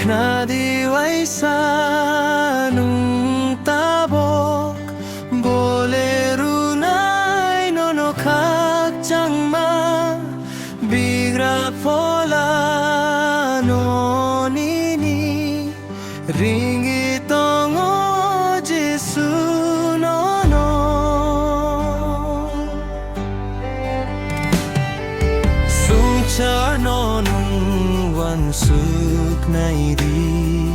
Knadiway sa nung tabok Bolero na'y nono kakchang ma Bigra pola no nini Ringui Tongo Jisu Nono Sungchar Nono wan suk nai di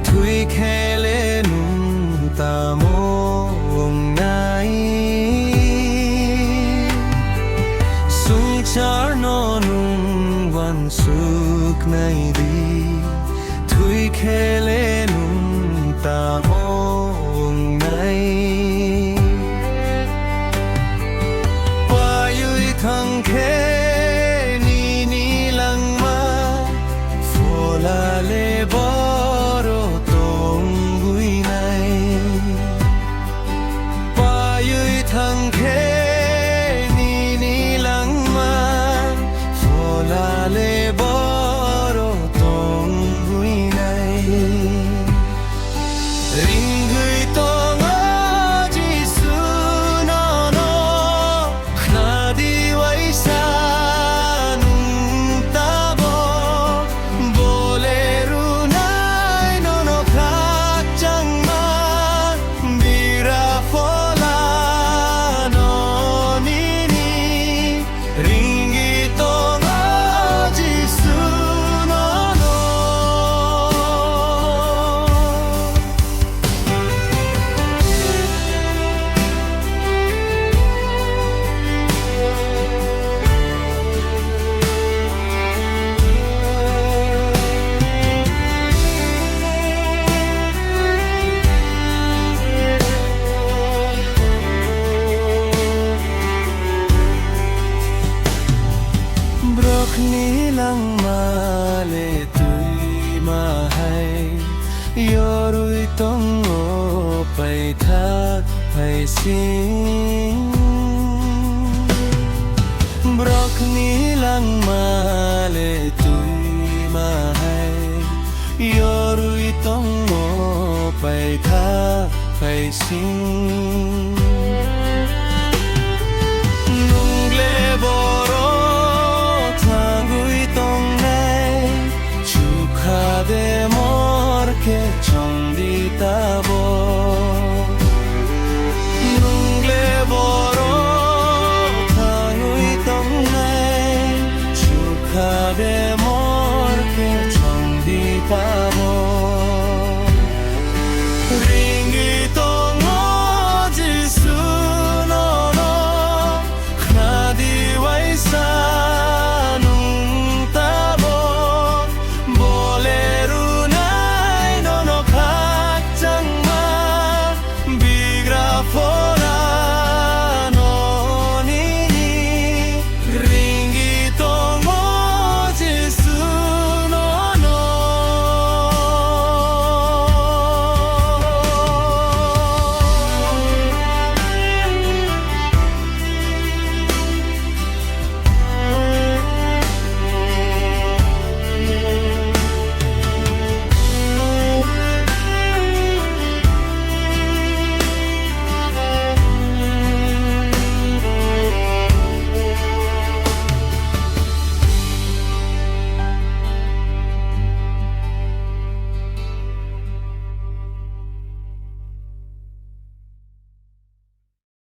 Thui khele nung ta mong nai Sung char no nung wan suk nai di Thui khele nung ta mong nai Qua yui thang khe La le boro tongui nai Pa yui thang khe ni lang ma Fo la le boro tongui nai Ringui Tongo Jisu Nono Knadiway sa Ni lang ma le tui ma hai Yorui tongo pai thak pai sing Brok ni lang ma le tui ma hai Yorui tongo pai thak pai sing Nung le boro de mor que chondi tabo nung le boro thangui tong nai chukha de mor que chondi tabo